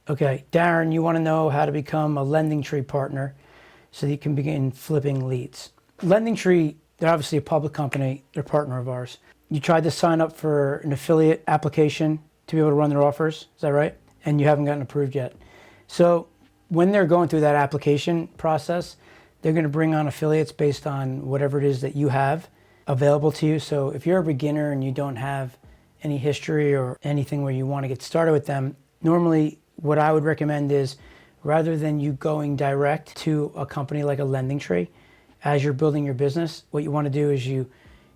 Okay, Darren, you want to know how to become a LendingTree partner so that you can begin flipping leads. LendingTree, they're obviously a public company. They're a partner of ours. You tried to sign up for an affiliate application to be able to run their offers. Is that right? And you haven't gotten approved yet. So when they're going through that application process, they're going to bring on affiliates based on whatever it is that you have available to you. So if you're a beginner and you don't have any history or anything where you want to get started with them, normally what I would recommend is, rather than you going direct to a company like a LendingTree, as you're building your business, what you want to do is you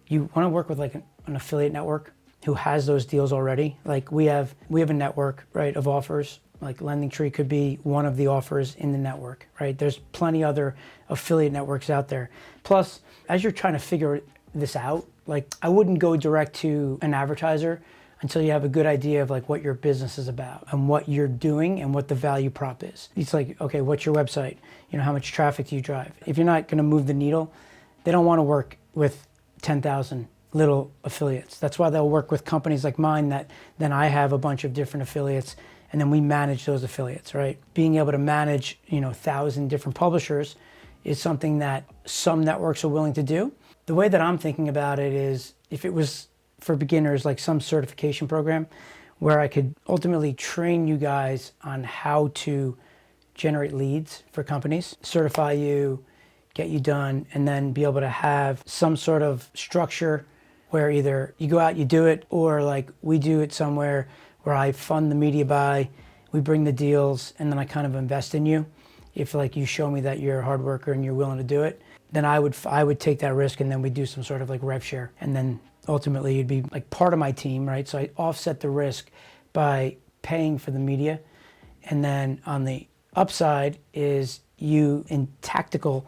want to work with like an affiliate network who has those deals already. Like we have a network, right, of offers. Like LendingTree could be one of the offers in the network, right? There's plenty other affiliate networks out there. Plus, as you're trying to figure this out, like I wouldn't go direct to an advertiser until you have a good idea of like what your business is about and what you're doing and what the value prop is. It's like, okay, what's your website? You know, how much traffic do you drive? If you're not going to move the needle, they don't want to work with 10,000 little affiliates. That's why they'll work with companies like mine that then I have a bunch of different affiliates and then we manage those affiliates, right? Being able to manage, 1,000 different publishers is something that some networks are willing to do. The way that I'm thinking about it is, if it was for beginners, like some certification program where I could ultimately train you guys on how to generate leads for companies, certify you, get you done, and then be able to have some sort of structure where either you go out, you do it, or like we do it somewhere where I fund the media buy, we bring the deals, and then I kind of invest in you. If like you show me that you're a hard worker and you're willing to do it, then I would take that risk, and then we do some sort of like rev share, and then ultimately you'd be like part of my team, right? So I offset the risk by paying for the media, and then on the upside is you in tactical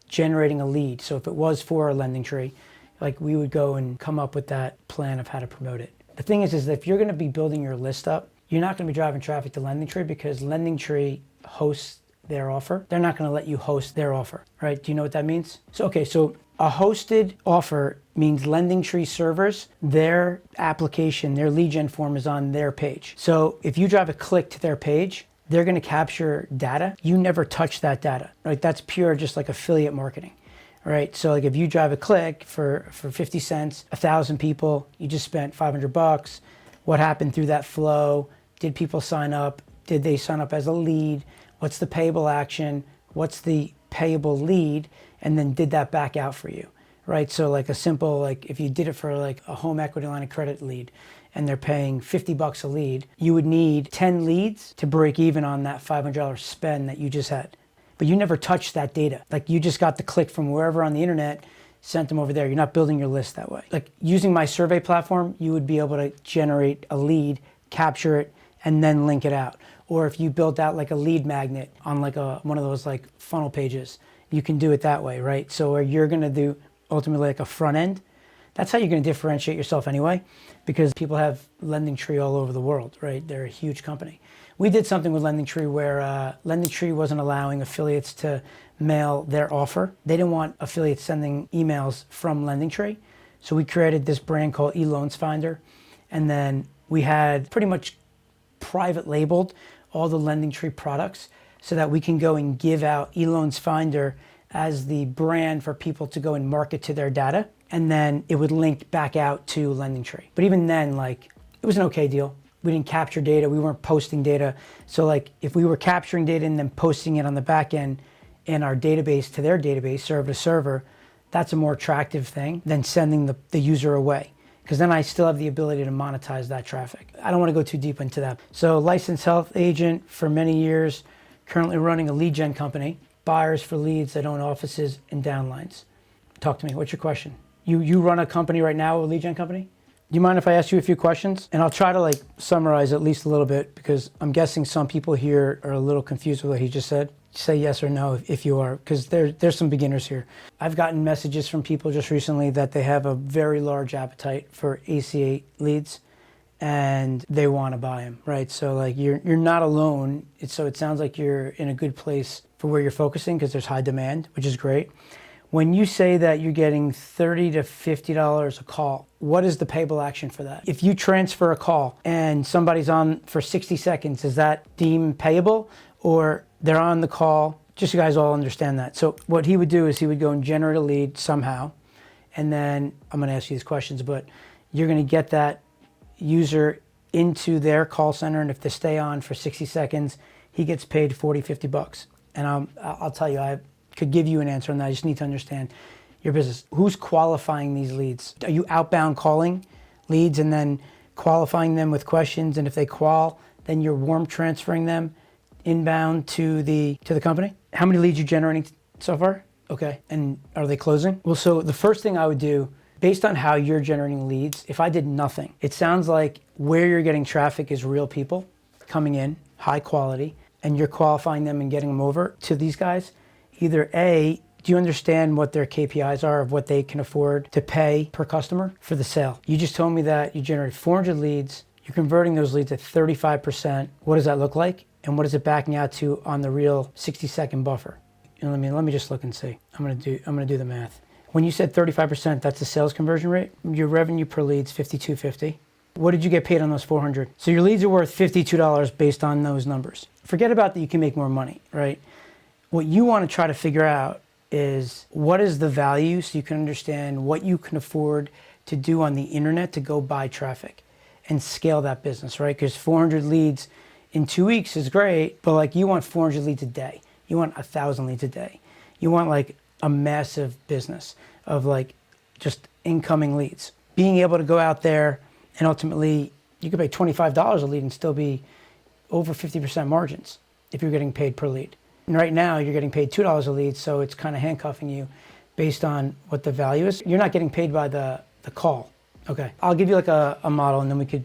generating a lead. So if it was for a LendingTree, like we would go and come up with that plan of how to promote it. The thing is that if you're going to be building your list up, you're not going to be driving traffic to LendingTree because LendingTree hosts their offer. They're not going to let you host their offer, right? Do you know what that means? So a hosted offer means LendingTree servers, their application, their lead gen form is on their page. So if you drive a click to their page, they're going to capture data. You never touch that data, right? That's pure just like affiliate marketing, right? So like if you drive a click for 50 cents, 1,000 people, you just spent $500. What happened through that flow? Did people sign up? Did they sign up as a lead? What's the payable action? What's the payable lead? And then did that back out for you, right? So like a simple, like if you did it for like a home equity line of credit lead and they're paying $50 a lead, you would need 10 leads to break even on that $500 spend that you just had. But you never touched that data. Like you just got the click from wherever on the internet, sent them over there. You're not building your list that way. Like using my survey platform, you would be able to generate a lead, capture it, and then link it out. Or if you built out like a lead magnet on like one of those like funnel pages, you can do it that way, right? So where you're gonna do ultimately like a front end, that's how you're gonna differentiate yourself anyway, because people have LendingTree all over the world, right? They're a huge company. We did something with LendingTree where LendingTree wasn't allowing affiliates to mail their offer. They didn't want affiliates sending emails from LendingTree. So we created this brand called eLoans Finder. And then we had pretty much private labeled all the LendingTree products so that we can go and give out eLoans Finder as the brand for people to go and market to their data. And then it would link back out to LendingTree. But even then, like, it was an okay deal. We didn't capture data, we weren't posting data. So like if we were capturing data and then posting it on the back end in our database to their database, server to server, that's a more attractive thing than sending the user away. Because then I still have the ability to monetize that traffic. I don't want to go too deep into that. So licensed health agent for many years, currently running a lead gen company, buyers for leads that own offices and downlines. Talk to me, what's your question? You run a company right now, a lead gen company? Do you mind if I ask you a few questions? And I'll try to like summarize at least a little bit because I'm guessing some people here are a little confused with what he just said. Say yes or no if you are, because there's some beginners here. I've gotten messages from people just recently that they have a very large appetite for ACA leads and they want to buy them, right? So like you're not alone. So it sounds like you're in a good place for where you're focusing because there's high demand, which is great. When you say that you're getting $30 to $50 a call, what is the payable action for that? If you transfer a call and somebody's on for 60 seconds, is that deemed payable, or they're on the call? Just so you guys all understand that. So what he would do is he would go and generate a lead somehow, and then I'm gonna ask you these questions, but you're gonna get that user into their call center, and if they stay on for 60 seconds, he gets paid 40, 50 bucks. And I'll tell you, I could give you an answer on that. I just need to understand your business. Who's qualifying these leads? Are you outbound calling leads and then qualifying them with questions? And if they qual, then you're warm transferring them inbound to the company? How many leads are you generating so far? Okay, and are they closing? Well, so the first thing I would do, based on how you're generating leads, if I did nothing, it sounds like where you're getting traffic is real people coming in, high quality, and you're qualifying them and getting them over to these guys. Either A, do you understand what their KPIs are of what they can afford to pay per customer for the sale? You just told me that you generate 400 leads, you're converting those leads at 35%. What does that look like? And what is it backing out to on the real 60-second buffer? And let me just look and see. I'm gonna do the math. When you said 35%, that's the sales conversion rate. Your revenue per lead is $52.50. What did you get paid on those 400? So your leads are worth $52 based on those numbers. Forget about that you can make more money, right? What you want to try to figure out is what is the value, so you can understand what you can afford to do on the internet to go buy traffic and scale that business, right? Because 400 leads in 2 weeks is great, but like you want 400 leads a day. You want 1,000 leads a day. You want like a massive business of like just incoming leads. Being able to go out there and ultimately you could pay $25 a lead and still be over 50% margins if you're getting paid per lead. And right now you're getting paid $2 a lead, so it's kind of handcuffing you based on what the value is. You're not getting paid by the call. Okay, I'll give you like a model and then we could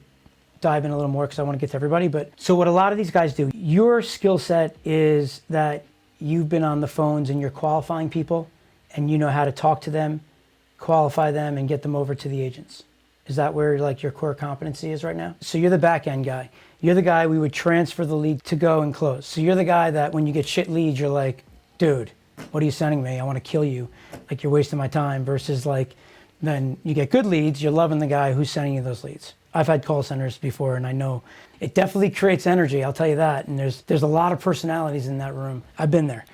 dive in a little more because I want to get to everybody. But so what a lot of these guys do, your skill set is that you've been on the phones and you're qualifying people and you know how to talk to them, qualify them, and get them over to the agents. Is that where like your core competency is right now? So you're the back end guy. You're the guy we would transfer the lead to go and close. So you're the guy that when you get shit leads, you're like, dude, what are you sending me? I want to kill you. Like you're wasting my time, versus like, then you get good leads, you're loving the guy who's sending you those leads. I've had call centers before and I know it definitely creates energy, I'll tell you that. And there's a lot of personalities in that room. I've been there.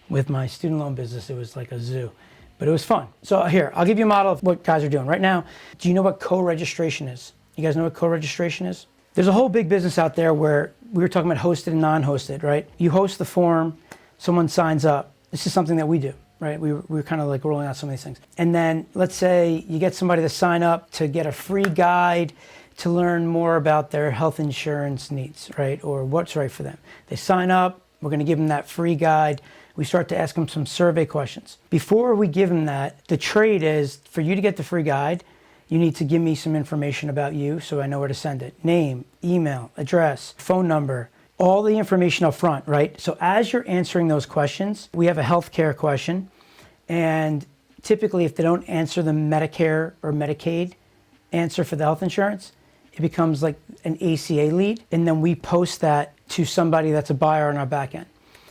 With my student loan business, it was like a zoo, but it was fun. So here, I'll give you a model of what guys are doing. Right now, do you know what co-registration is? You guys know what co-registration is? There's a whole big business out there where we were talking about hosted and non-hosted, right? You host the form, someone signs up. This is something that we do, right? We were kind of like rolling out some of these things. And then let's say you get somebody to sign up to get a free guide to learn more about their health insurance needs, right? Or what's right for them. They sign up, we're gonna give them that free guide. We start to ask them some survey questions. Before we give them that, the trade is for you to get the free guide, you need to give me some information about you so I know where to send it. Name, email, address, phone number, all the information up front, right? So as you're answering those questions, we have a healthcare question, and typically if they don't answer the Medicare or Medicaid answer for the health insurance, it becomes like an ACA lead, and then we post that to somebody that's a buyer on our back end.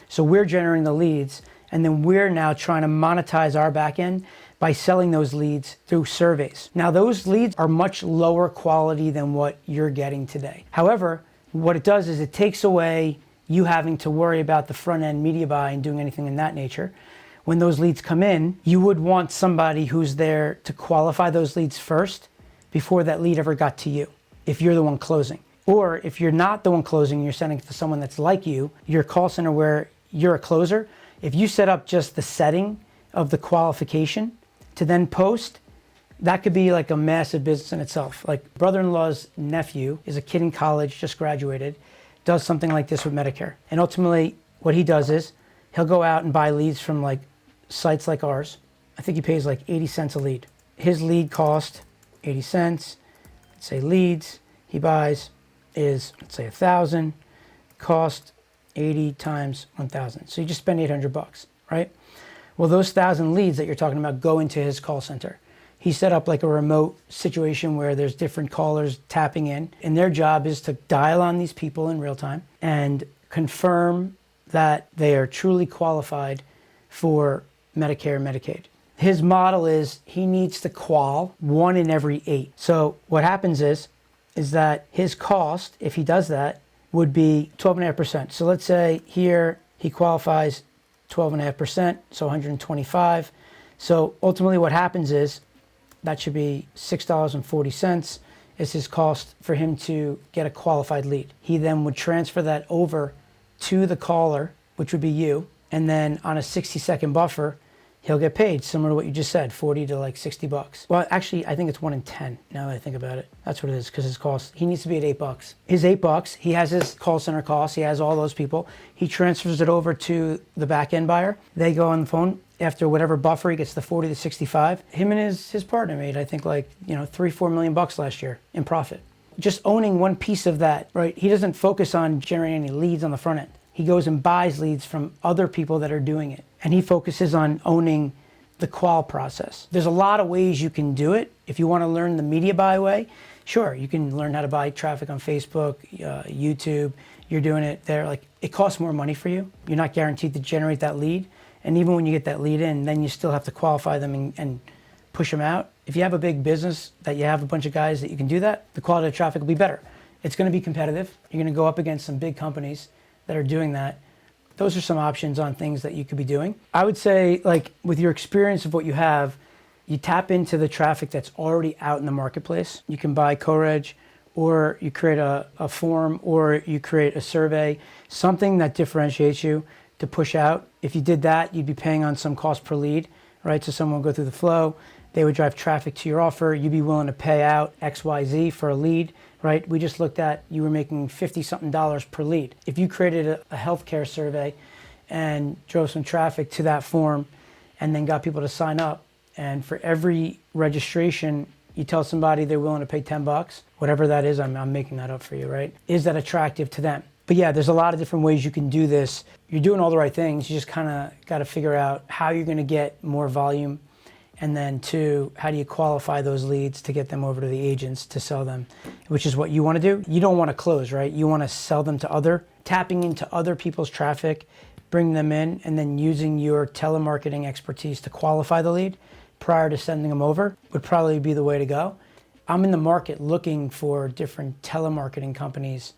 So we're generating the leads, and then we're now trying to monetize our back end by selling those leads through surveys. Now those leads are much lower quality than what you're getting today. However, what it does is it takes away you having to worry about the front end media buy and doing anything in that nature. When those leads come in, you would want somebody who's there to qualify those leads first before that lead ever got to you, if you're the one closing. Or if you're not the one closing, you're sending it to someone that's like you, your call center where you're a closer, if you set up just the setting of the qualification to then post, that could be like a massive business in itself. Like brother-in-law's nephew is a kid in college, just graduated, does something like this with Medicare. And ultimately what he does is he'll go out and buy leads from like sites like ours. I think he pays like 80 cents a lead. His lead cost 80 cents, let's say leads he buys is, let's say 1,000, cost 80 times 1,000. So you just spend 800 bucks, right? Well, those 1,000 leads that you're talking about go into his call center. He set up like a remote situation where there's different callers tapping in, and their job is to dial on these people in real time and confirm that they are truly qualified for Medicare and Medicaid. His model is he needs to qual 1 in every 8. So what happens is that his cost, if he does that, would be 12.5%. So let's say here he qualifies 12.5%, so 125. So ultimately what happens is that should be $6.40 is his cost for him to get a qualified lead. He then would transfer that over to the caller, which would be you, and then on a 60-second buffer, he'll get paid, similar to what you just said, 40 to like 60 bucks. Well, actually, I think it's 1 in 10, now that I think about it. That's what it is, because his cost, he needs to be at $8. His $8, he has his call center costs, he has all those people. He transfers it over to the back end buyer. They go on the phone. After whatever buffer, he gets the 40 to 65. Him and his partner made, I think, like, $3-4 million last year in profit. Just owning one piece of that, right? He doesn't focus on generating any leads on the front end. He goes and buys leads from other people that are doing it. And he focuses on owning the qual process. There's a lot of ways you can do it. If you want to learn the media buy way, sure, you can learn how to buy traffic on Facebook, YouTube. You're doing it there. Like, it costs more money for you. You're not guaranteed to generate that lead. And even when you get that lead in, then you still have to qualify them and push them out. If you have a big business that you have a bunch of guys that you can do that, the quality of traffic will be better. It's going to be competitive. You're going to go up against some big companies that are doing that. Those are some options on things that you could be doing. I would say, like, with your experience of what you have, you tap into the traffic that's already out in the marketplace. You can buy co-reg, or you create a form, or you create a survey, something that differentiates you to push out. If you did that, you'd be paying on some cost per lead, right? So someone would go through the flow, they would drive traffic to your offer, you'd be willing to pay out XYZ for a lead, right? We just looked at, you were making $50-something per lead. If you created a healthcare survey and drove some traffic to that form and then got people to sign up, and for every registration, you tell somebody they're willing to pay 10 bucks, whatever that is, I'm making that up for you, right? Is that attractive to them? But yeah, there's a lot of different ways you can do this. You're doing all the right things. You just kind of got to figure out how you're going to get more volume. And then 2, how do you qualify those leads to get them over to the agents to sell them, which is what you want to do. You don't want to close, right? You want to sell them to tapping into other people's traffic, bring them in, and then using your telemarketing expertise to qualify the lead prior to sending them over would probably be the way to go. I'm in the market looking for different telemarketing companies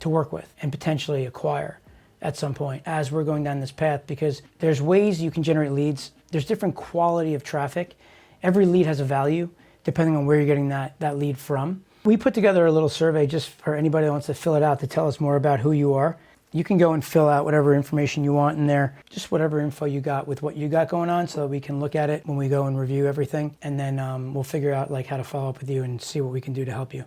to work with and potentially acquire at some point as we're going down this path, because there's ways you can generate leads. There's different quality of traffic. Every lead has a value depending on where you're getting that lead from. We put together a little survey just for anybody that wants to fill it out to tell us more about who you are. You can go and fill out whatever information you want in there, just whatever info you got with what you got going on, so that we can look at it when we go and review everything. And then we'll figure out like how to follow up with you and see what we can do to help you.